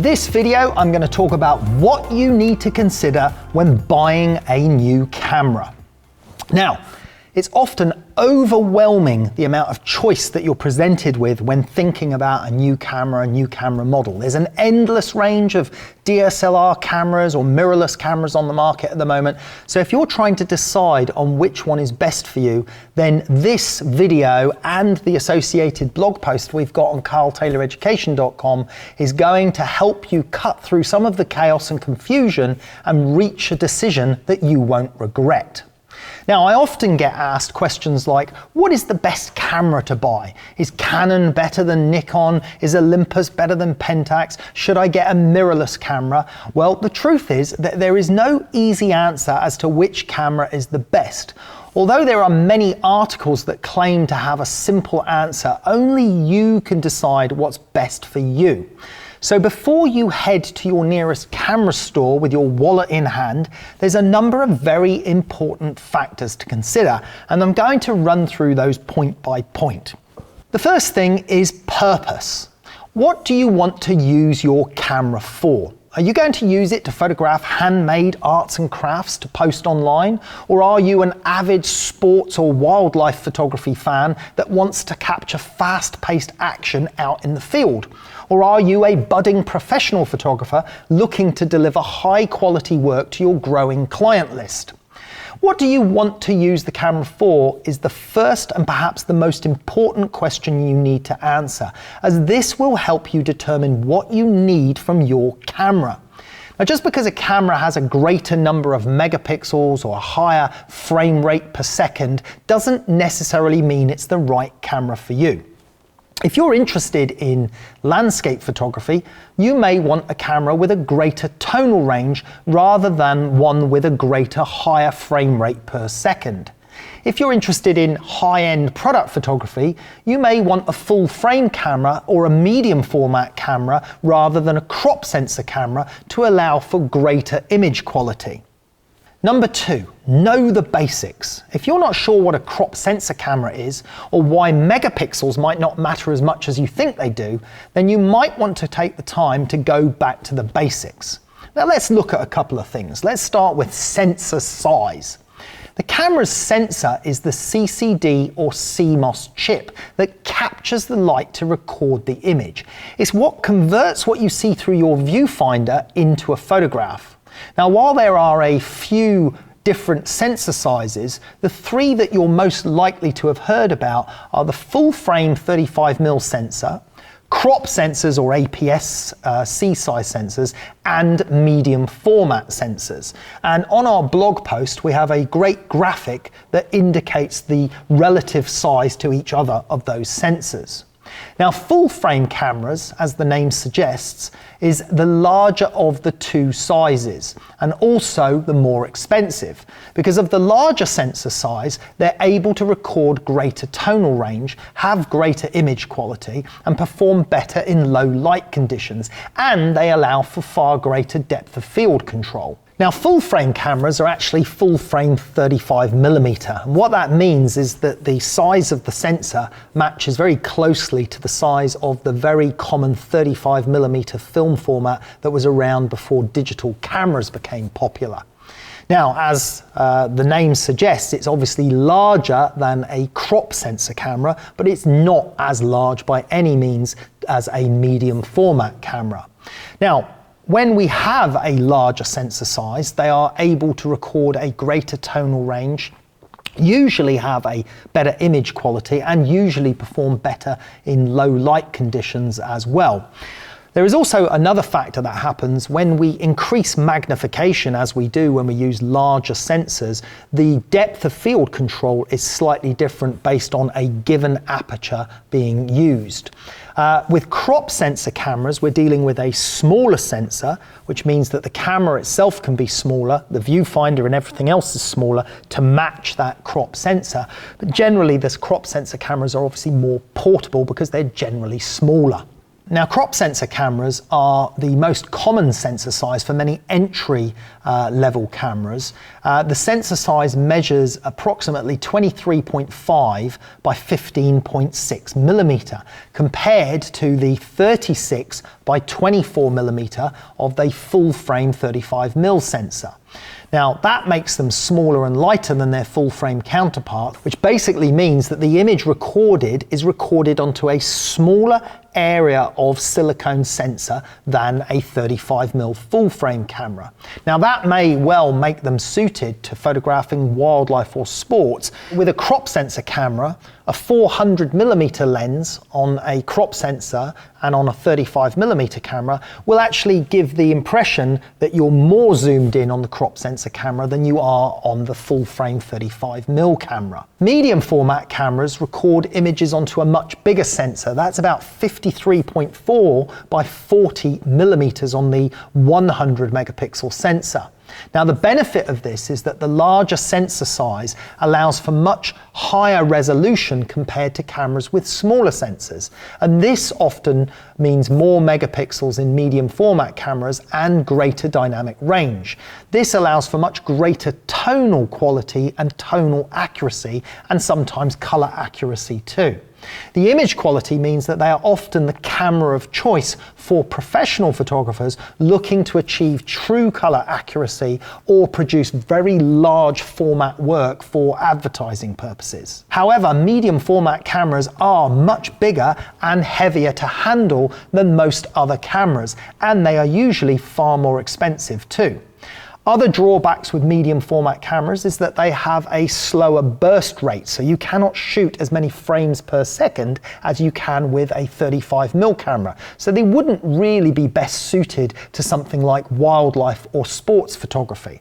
this video, I'm going to talk about what you need to consider when buying a new camera. Now, it's often overwhelming the amount of choice that you're presented with when thinking about a new camera model. There's an endless range of DSLR cameras or mirrorless cameras on the market at the moment. So if you're trying to decide on which one is best for you, then this video and the associated blog post we've got on karltayloreducation.com is going to help you cut through some of the chaos and confusion and reach a decision that you won't regret. Now, I often get asked questions like, what is the best camera to buy? Is Canon better than Nikon? Is Olympus better than Pentax? Should I get a mirrorless camera? Well, the truth is that there is no easy answer as to which camera is the best. Although there are many articles that claim to have a simple answer, only you can decide what's best for you. So before you head to your nearest camera store with your wallet in hand, there's a number of very important factors to consider, and I'm going to run through those point by point. The first thing is purpose. What do you want to use your camera for? Are you going to use it to photograph handmade arts and crafts to post online? Or are you an avid sports or wildlife photography fan that wants to capture fast-paced action out in the field? Or are you a budding professional photographer looking to deliver high-quality work to your growing client list? What do you want to use the camera for is the first and perhaps the most important question you need to answer, as this will help you determine what you need from your camera. Now, just because a camera has a greater number of megapixels or a higher frame rate per second doesn't necessarily mean it's the right camera for you. If you're interested in landscape photography, you may want a camera with a greater tonal range rather than one with a higher frame rate per second. If you're interested in high-end product photography, you may want a full frame camera or a medium format camera rather than a crop sensor camera to allow for greater image quality. Number 2, know the basics. If you're not sure what a crop sensor camera is, or why megapixels might not matter as much as you think they do, then you might want to take the time to go back to the basics. Now let's look at a couple of things. Let's start with sensor size. The camera's sensor is the CCD or CMOS chip that captures the light to record the image. It's what converts what you see through your viewfinder into a photograph. Now, while there are a few different sensor sizes, the three that you're most likely to have heard about are the full frame 35mm sensor, crop sensors or APS-C size sensors, and medium format sensors. And on our blog post, we have a great graphic that indicates the relative size to each other of those sensors. Now, full frame cameras, as the name suggests, is the larger of the two sizes and also the more expensive. Because of the larger sensor size, they're able to record greater tonal range, have greater image quality, and perform better in low light conditions, and they allow for far greater depth of field control. Now, full frame cameras are actually full frame 35mm. And what that means is that the size of the sensor matches very closely to the size of the very common 35mm film format that was around before digital cameras became popular. Now, as the name suggests, it's obviously larger than a crop sensor camera, but it's not as large by any means as a medium format camera. Now, when we have a larger sensor size, they are able to record a greater tonal range, usually have a better image quality, and usually perform better in low light conditions as well. There is also another factor that happens when we increase magnification, as we do when we use larger sensors. The depth of field control is slightly different based on a given aperture being used. With crop sensor cameras, we're dealing with a smaller sensor, which means that the camera itself can be smaller, the viewfinder and everything else is smaller to match that crop sensor. But generally, this crop sensor cameras are obviously more portable because they're generally smaller. Now, crop sensor cameras are the most common sensor size for many entry level cameras. The sensor size measures approximately 23.5 by 15.6 millimeter, compared to the 36 by 24 millimeter of the full frame 35mm sensor. Now, that makes them smaller and lighter than their full frame counterpart, which basically means that the image recorded is recorded onto a smaller area of silicone sensor than a 35mm full frame camera. Now, that may well make them suited to photographing wildlife or sports. With a crop sensor camera, a 400mm lens on a crop sensor and on a 35mm camera will actually give the impression that you're more zoomed in on the crop sensor camera than you are on the full frame 35mm camera. Medium format cameras record images onto a much bigger sensor. That's about 53.4 by 40 millimeters on the 100 megapixel sensor. Now, the benefit of this is that the larger sensor size allows for much higher resolution compared to cameras with smaller sensors, and this often means more megapixels in medium format cameras and greater dynamic range. This allows for much greater tonal quality and tonal accuracy, and sometimes color accuracy too. The image quality means that they are often the camera of choice for professional photographers looking to achieve true color accuracy or produce very large format work for advertising purposes. However, medium format cameras are much bigger and heavier to handle than most other cameras, and they are usually far more expensive too. Other drawbacks with medium format cameras is that they have a slower burst rate, so you cannot shoot as many frames per second as you can with a 35mm camera. So they wouldn't really be best suited to something like wildlife or sports photography.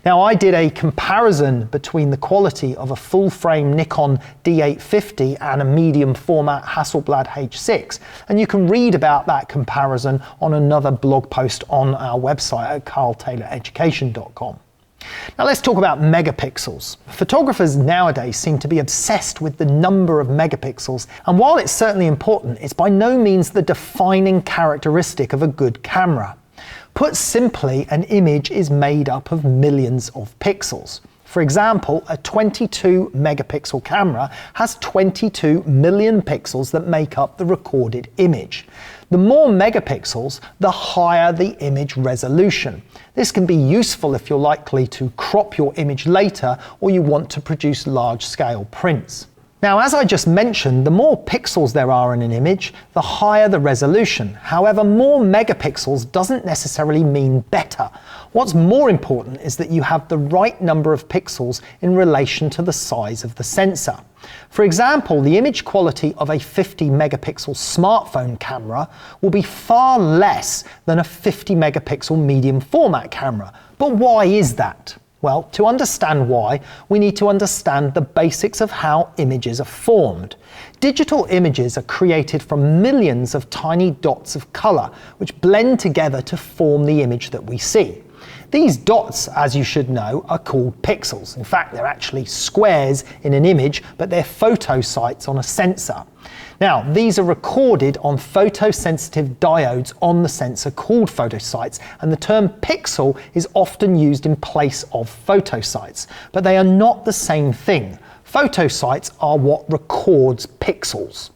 Now, I did a comparison between the quality of a full-frame Nikon D850 and a medium format Hasselblad H6, and you can read about that comparison on another blog post on our website at carltayloreducation.com. Now, let's talk about megapixels. Photographers nowadays seem to be obsessed with the number of megapixels, and while it's certainly important, it's by no means the defining characteristic of a good camera. Put simply, an image is made up of millions of pixels. For example, a 22 megapixel camera has 22 million pixels that make up the recorded image. The more megapixels, the higher the image resolution. This can be useful if you're likely to crop your image later or you want to produce large-scale prints. Now, as I just mentioned, the more pixels there are in an image, the higher the resolution. However, more megapixels doesn't necessarily mean better. What's more important is that you have the right number of pixels in relation to the size of the sensor. For example, the image quality of a 50 megapixel smartphone camera will be far less than a 50 megapixel medium format camera. But why is that? Well, to understand why, we need to understand the basics of how images are formed. Digital images are created from millions of tiny dots of color, which blend together to form the image that we see. These dots, as you should know, are called pixels. In fact, they're actually squares in an image, but they're photosites on a sensor. Now, these are recorded on photosensitive diodes on the sensor called photosites, and the term pixel is often used in place of photosites, but they are not the same thing. Photosites are what records pixels.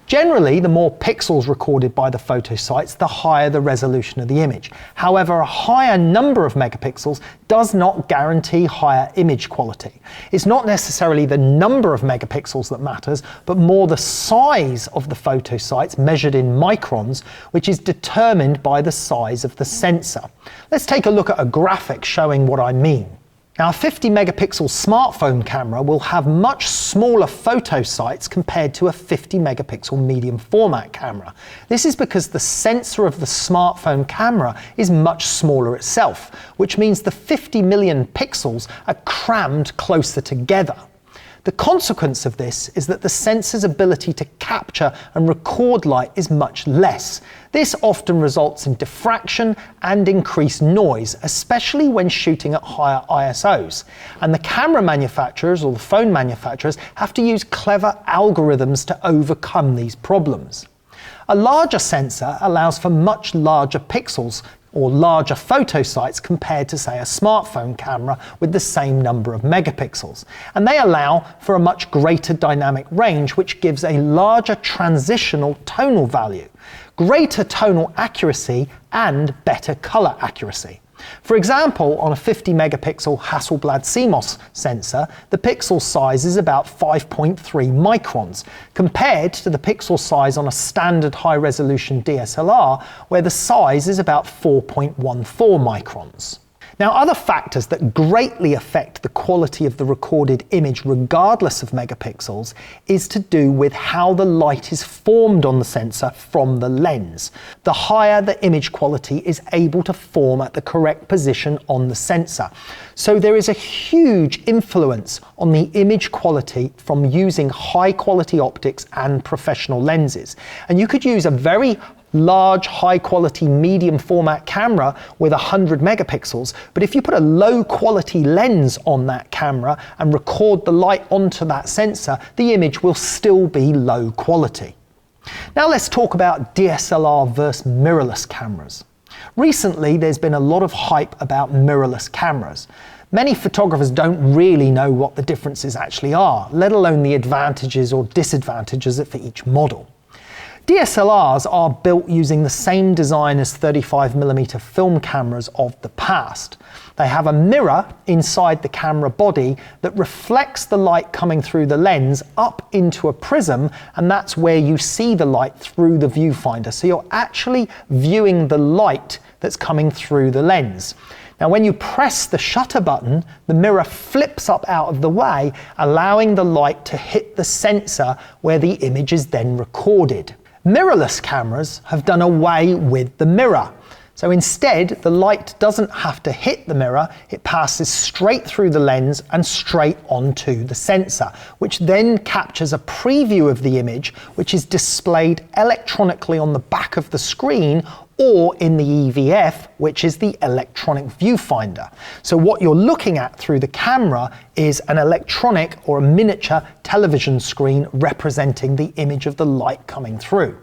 Generally, the more pixels recorded by the photosites, the higher the resolution of the image. However, a higher number of megapixels does not guarantee higher image quality. It's not necessarily the number of megapixels that matters, but more the size of the photosites measured in microns, which is determined by the size of the sensor. Let's take a look at a graphic showing what I mean. Now, a 50 megapixel smartphone camera will have much smaller photosites compared to a 50 megapixel medium format camera. This is because the sensor of the smartphone camera is much smaller itself, which means the 50 million pixels are crammed closer together. The consequence of this is that the sensor's ability to capture and record light is much less. This often results in diffraction and increased noise, especially when shooting at higher ISOs. And the camera manufacturers or the phone manufacturers have to use clever algorithms to overcome these problems. A larger sensor allows for much larger pixels or larger photo sites compared to, say, a smartphone camera with the same number of megapixels. And they allow for a much greater dynamic range, which gives a larger transitional tonal value, greater tonal accuracy, and better color accuracy. For example, on a 50 megapixel Hasselblad CMOS sensor, the pixel size is about 5.3 microns, compared to the pixel size on a standard high-resolution DSLR, where the size is about 4.14 microns. Now, other factors that greatly affect the quality of the recorded image regardless of megapixels is to do with how the light is formed on the sensor from the lens. The higher the image quality is able to form at the correct position on the sensor. So there is a huge influence on the image quality from using high quality optics and professional lenses. And you could use a very large, high-quality, medium format camera with 100 megapixels, but if you put a low-quality lens on that camera and record the light onto that sensor, the image will still be low quality. Now let's talk about DSLR versus mirrorless cameras. Recently, there's been a lot of hype about mirrorless cameras. Many photographers don't really know what the differences actually are, let alone the advantages or disadvantages for each model. DSLRs are built using the same design as 35mm film cameras of the past. They have a mirror inside the camera body that reflects the light coming through the lens up into a prism, and that's where you see the light through the viewfinder. So you're actually viewing the light that's coming through the lens. Now, when you press the shutter button, the mirror flips up out of the way, allowing the light to hit the sensor where the image is then recorded. Mirrorless cameras have done away with the mirror. So instead, the light doesn't have to hit the mirror, it passes straight through the lens and straight onto the sensor, which then captures a preview of the image, which is displayed electronically on the back of the screen or in the EVF, which is the electronic viewfinder. So what you're looking at through the camera is an electronic or a miniature television screen representing the image of the light coming through.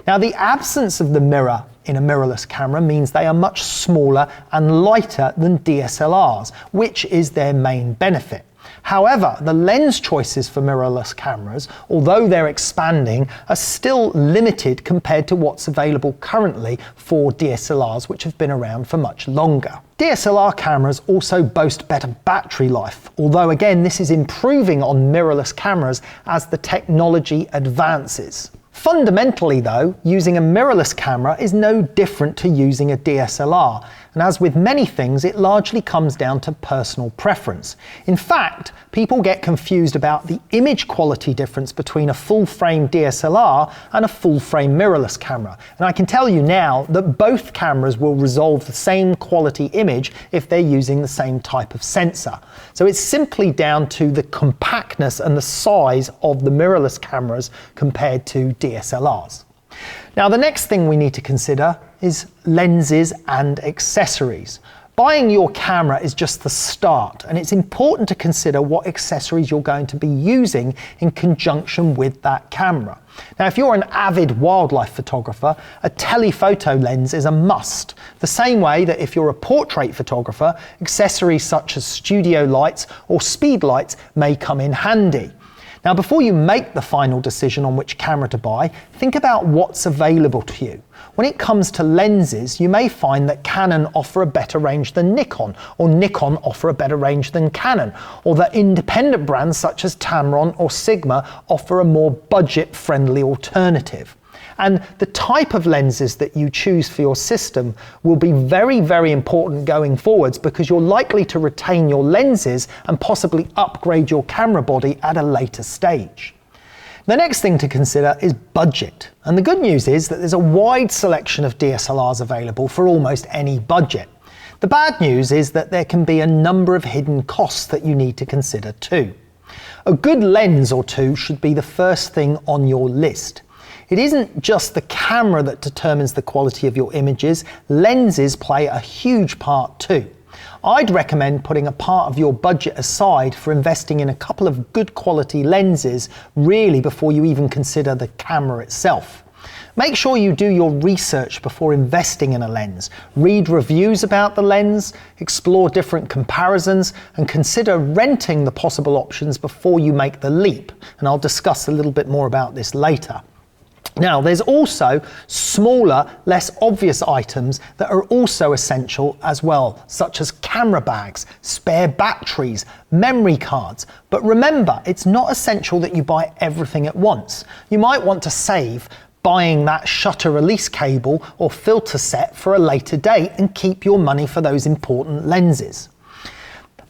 Now, the absence of the mirror in a mirrorless camera means they are much smaller and lighter than DSLRs, which is their main benefit. However, the lens choices for mirrorless cameras, although they're expanding, are still limited compared to what's available currently for DSLRs, which have been around for much longer. DSLR cameras also boast better battery life, although again this is improving on mirrorless cameras as the technology advances. Fundamentally though, using a mirrorless camera is no different to using a DSLR, and as with many things, it largely comes down to personal preference. In fact, people get confused about the image quality difference between a full-frame DSLR and a full-frame mirrorless camera. And I can tell you now that both cameras will resolve the same quality image if they're using the same type of sensor. So it's simply down to the compactness and the size of the mirrorless cameras compared to DSLRs. Now, the next thing we need to consider is lenses and accessories. Buying your camera is just the start, and it's important to consider what accessories you're going to be using in conjunction with that camera. Now, if you're an avid wildlife photographer, a telephoto lens is a must. The same way that if you're a portrait photographer, accessories such as studio lights or speed lights may come in handy. Now, before you make the final decision on which camera to buy, think about what's available to you. When it comes to lenses, you may find that Canon offer a better range than Nikon, or Nikon offer a better range than Canon, or that independent brands such as Tamron or Sigma offer a more budget-friendly alternative. And the type of lenses that you choose for your system will be very, very important going forwards, because you're likely to retain your lenses and possibly upgrade your camera body at a later stage. The next thing to consider is budget. And the good news is that there's a wide selection of DSLRs available for almost any budget. The bad news is that there can be a number of hidden costs that you need to consider too. A good lens or two should be the first thing on your list. It isn't just the camera that determines the quality of your images, lenses play a huge part too. I'd recommend putting a part of your budget aside for investing in a couple of good quality lenses really before you even consider the camera itself. Make sure you do your research before investing in a lens. Read reviews about the lens, explore different comparisons, and consider renting the possible options before you make the leap. And I'll discuss a little bit more about this later. Now, there's also smaller, less obvious items that are also essential as well, such as camera bags, spare batteries, memory cards. But remember, it's not essential that you buy everything at once. You might want to save buying that shutter release cable or filter set for a later date and keep your money for those important lenses.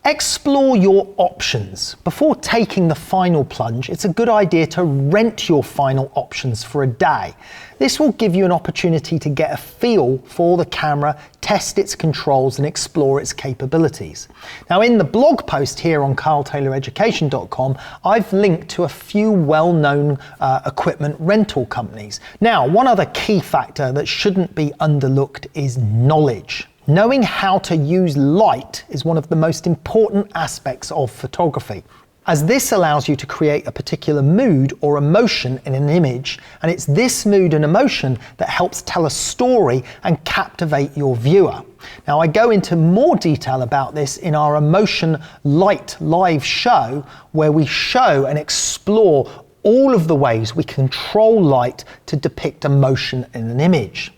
Explore your options. Before taking the final plunge, it's a good idea to rent your final options for a day. This will give you an opportunity to get a feel for the camera, test its controls and explore its capabilities. Now, in the blog post here on karltayloreducation.com, I've linked to a few well-known equipment rental companies. Now, one other key factor that shouldn't be underlooked is knowledge. Knowing how to use light is one of the most important aspects of photography, as this allows you to create a particular mood or emotion in an image, and it's this mood and emotion that helps tell a story and captivate your viewer. Now, I go into more detail about this in our Emotion Light live show, where we show and explore all of the ways we control light to depict emotion in an image.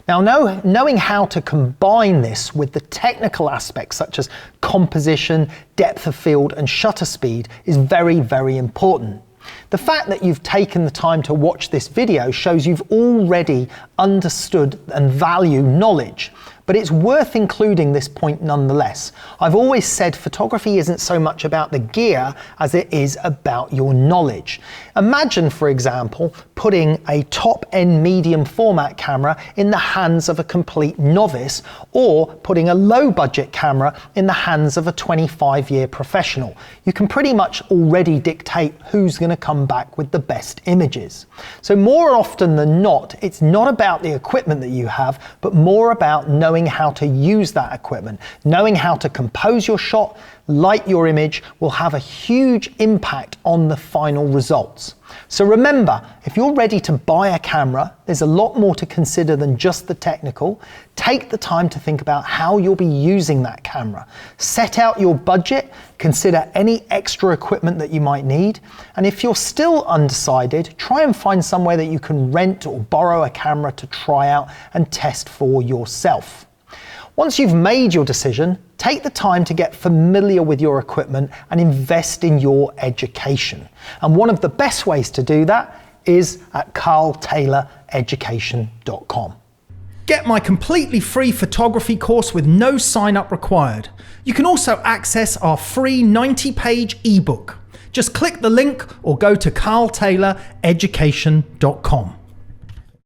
Now, knowing how to combine this with the technical aspects such as composition, depth of field and shutter speed is very, very important. The fact that you've taken the time to watch this video shows you've already understood and value knowledge, but it's worth including this point nonetheless. I've always said photography isn't so much about the gear as it is about your knowledge. Imagine, for example, putting a top-end medium format camera in the hands of a complete novice, or putting a low-budget camera in the hands of a 25-year professional. You can pretty much already dictate who's going to come back with the best images. So more often than not, it's not about the equipment that you have, but more about knowing how to use that equipment. Knowing how to compose your shot, light your image will have a huge impact on the final results. So remember, if you're ready to buy a camera, there's a lot more to consider than just the technical. Take the time to think about how you'll be using that camera. Set out your budget, consider any extra equipment that you might need, and if you're still undecided, try and find somewhere that you can rent or borrow a camera to try out and test for yourself. Once you've made your decision, take the time to get familiar with your equipment and invest in your education. And one of the best ways to do that is at karltayloreducation.com. Get my completely free photography course with no sign-up required. You can also access our free 90-page ebook. Just click the link or go to karltayloreducation.com.